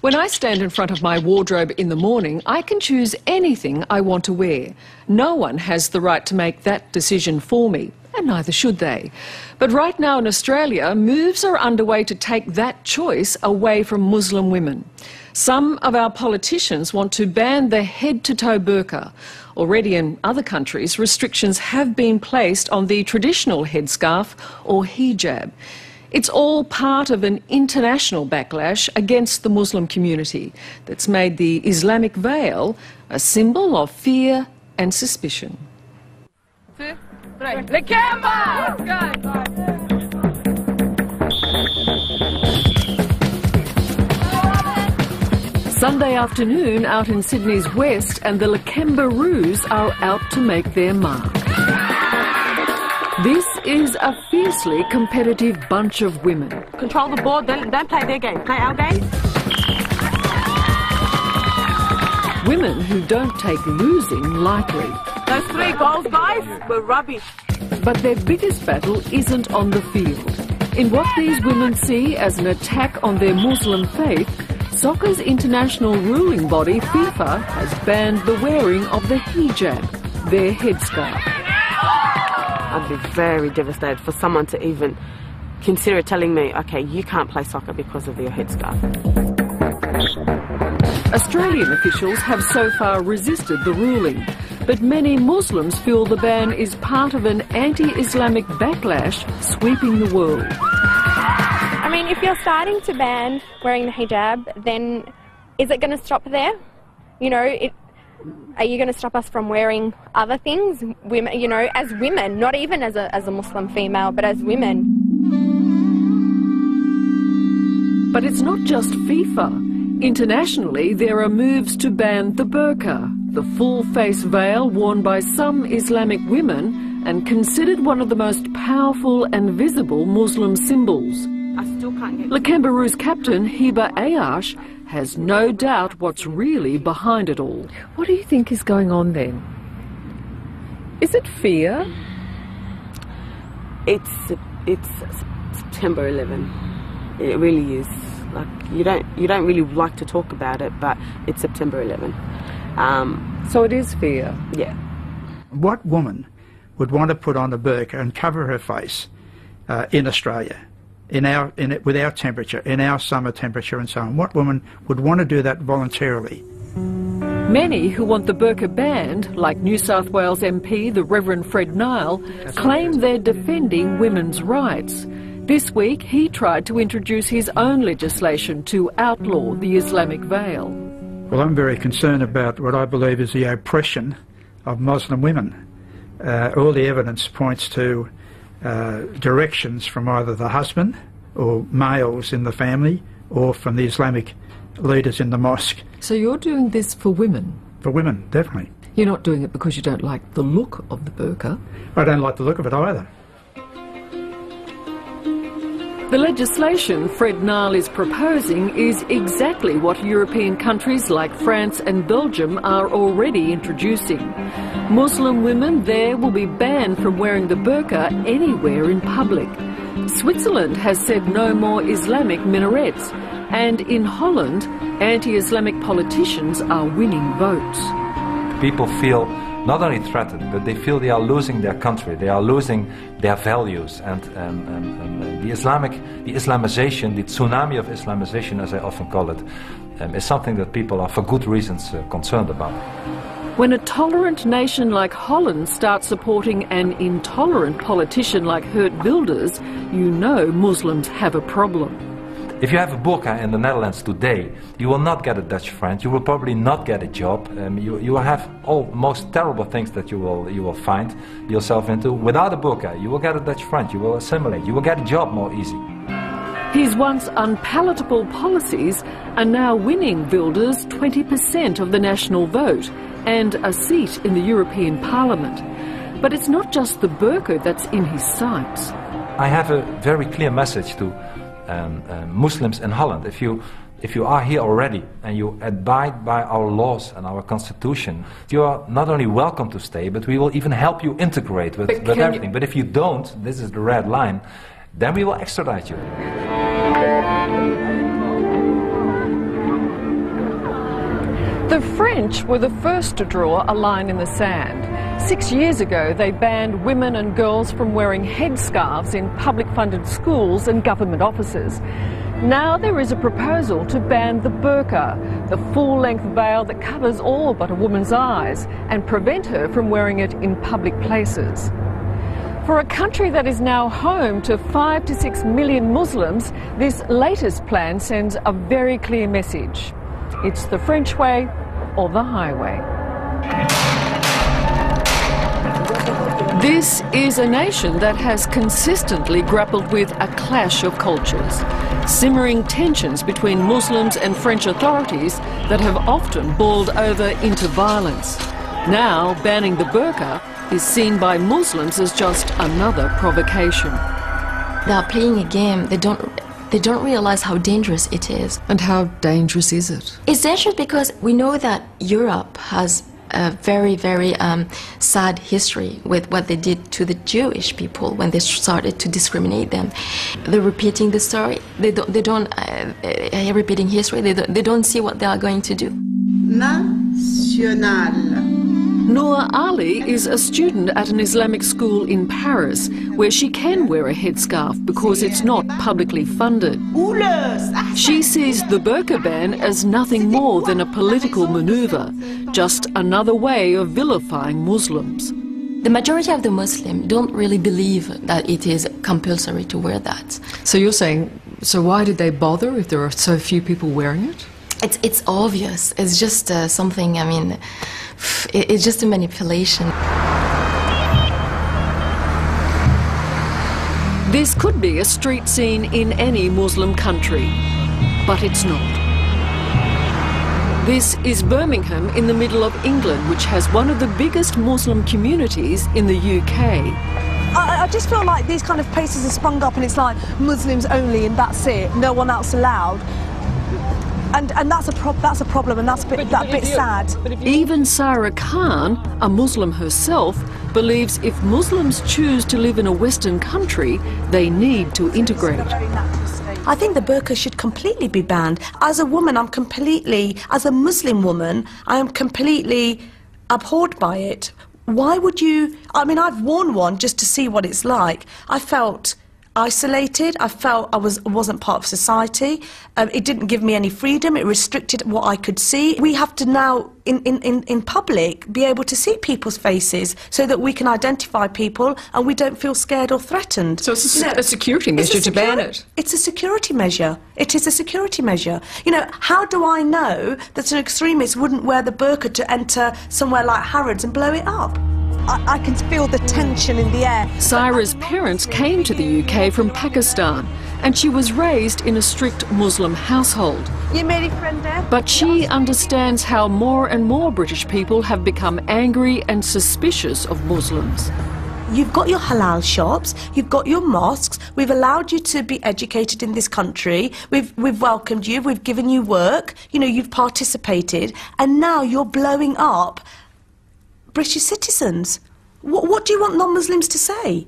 When I stand in front of my wardrobe in the morning, I can choose anything I want to wear. No one has the right to make that decision for me, and neither should they. But right now in Australia, moves are underway to take that choice away from Muslim women. Some of our politicians want to ban the head-to-toe burqa. Already in other countries, restrictions have been placed on the traditional headscarf or hijab. It's all part of an international backlash against the Muslim community that's made the Islamic veil a symbol of fear and suspicion. Sunday afternoon out in Sydney's west, and the Lakemba-roos are out to make their mark. This is a fiercely competitive bunch of women. Control the board, don't play their game, play our game. Women who don't take losing lightly. Those 3 goals, guys, were rubbish. But their biggest battle isn't on the field. In what these women see as an attack on their Muslim faith, soccer's international ruling body, FIFA, has banned the wearing of the hijab, their headscarf. I'd be very devastated for someone to even consider telling me, okay, you can't play soccer because of your headscarf. Australian officials have so far resisted the ruling, but many Muslims feel the ban is part of an anti-Islamic backlash sweeping the world. I mean, if you're starting to ban wearing the hijab, then is it going to stop there? You know, are you going to stop us from wearing other things? Women, you know, as women, not even as a Muslim female, but as women. But it's not just FIFA. Internationally, there are moves to ban the burqa, the full-face veil worn by some Islamic women and considered one of the most powerful and visible Muslim symbols. I still can't get... Lakemba-roos captain Hiba Ayash has no doubt what's really behind it all. What do you think is going on then? Is it fear? It's September 11. It really is. Like, you don't really like to talk about it, but it's September 11. So it is fear? Yeah. What woman would want to put on a burqa and cover her face in Australia, with our temperature, in our summer temperature and so on? What woman would want to do that voluntarily? Many who want the burqa banned, like New South Wales MP, the Reverend Fred Nile, claim they're defending women's rights. This week, he tried to introduce his own legislation to outlaw the Islamic veil. Well, I'm very concerned about what I believe is the oppression of Muslim women. All the evidence points to directions from either the husband or males in the family or from the Islamic leaders in the mosque. So you're doing this for women? For women, definitely. You're not doing it because you don't like the look of the burqa? I don't like the look of it either. The legislation Fred Nile is proposing is exactly what European countries like France and Belgium are already introducing. Muslim women there will be banned from wearing the burqa anywhere in public. Switzerland has said no more Islamic minarets, and in Holland, anti-Islamic politicians are winning votes. People feel not only threatened, but they feel they are losing their country, they are losing their values, and the Islamization, the tsunami of Islamization, as I often call it, is something that people are, for good reasons, concerned about. When a tolerant nation like Holland starts supporting an intolerant politician like Geert Wilders, you know Muslims have a problem. If you have a burqa in the Netherlands today, you will not get a Dutch friend, you will probably not get a job, you will have all most terrible things that you will find yourself into. Without a burqa, you will get a Dutch friend, you will assimilate, you will get a job more easy. His once unpalatable policies are now winning Wilders 20% of the national vote and a seat in the European Parliament. But it's not just the burqa that's in his sights. I have a very clear message to Muslims in Holland. If you are here already and you abide by our laws and our constitution, you are not only welcome to stay, but we will even help you integrate with everything. But if you don't, this is the red line, then we will extradite you. The French were the first to draw a line in the sand. 6 years ago, they banned women and girls from wearing headscarves in public-funded schools and government offices. Now there is a proposal to ban the burqa, the full-length veil that covers all but a woman's eyes, and prevent her from wearing it in public places. For a country that is now home to 5 to 6 million Muslims, this latest plan sends a very clear message. It's the French way or the highway. This is a nation that has consistently grappled with a clash of cultures, simmering tensions between Muslims and French authorities that have often boiled over into violence. Now, banning the burqa is seen by Muslims as just another provocation. They are playing a game. They don't realize how dangerous it is. And how dangerous is it? It's dangerous because we know that Europe has a very, very sad history with what they did to the Jewish people when they started to discriminate them. They're repeating the story. They don't repeating history. They don't see what they are going to do. National. Noor Ali is a student at an Islamic school in Paris, where she can wear a headscarf because it's not publicly funded. She sees the burqa ban as nothing more than a political manoeuvre, just another way of vilifying Muslims. The majority of the Muslims don't really believe that it is compulsory to wear that. So you're saying, so why did they bother if there are so few people wearing it? It's obvious. It's just something, I mean, it's just a manipulation. This could be a street scene in any Muslim country, but it's not. This is Birmingham in the middle of England, which has one of the biggest Muslim communities in the UK. I just feel like these kind of places have sprung up and it's like Muslims only and that's it, no one else allowed. And that's a problem, and that's a bit sad. Even Sarah Khan, a Muslim herself, believes if Muslims choose to live in a Western country, they need to integrate. I think the burqa should completely be banned. As a woman, as a Muslim woman, I am completely abhorred by it. Why would you? I mean, I've worn one just to see what it's like. I felt isolated. I felt I wasn't part of society. It didn't give me any freedom. It restricted what I could see. We have to now, in public, be able to see people's faces so that we can identify people and we don't feel scared or threatened. So it's a security measure to ban it? It's a security measure. It is a security measure. You know, how do I know that an extremist wouldn't wear the burqa to enter somewhere like Harrods and blow it up? I can feel the tension in the air. Saira's parents came to the UK from Pakistan, and she was raised in a strict Muslim household. But she understands how more and more British people have become angry and suspicious of Muslims. You've got your halal shops, you've got your mosques, we've allowed you to be educated in this country, we've welcomed you, we've given you work, you know, you've participated, and now you're blowing up British citizens. What do you want non-Muslims to say?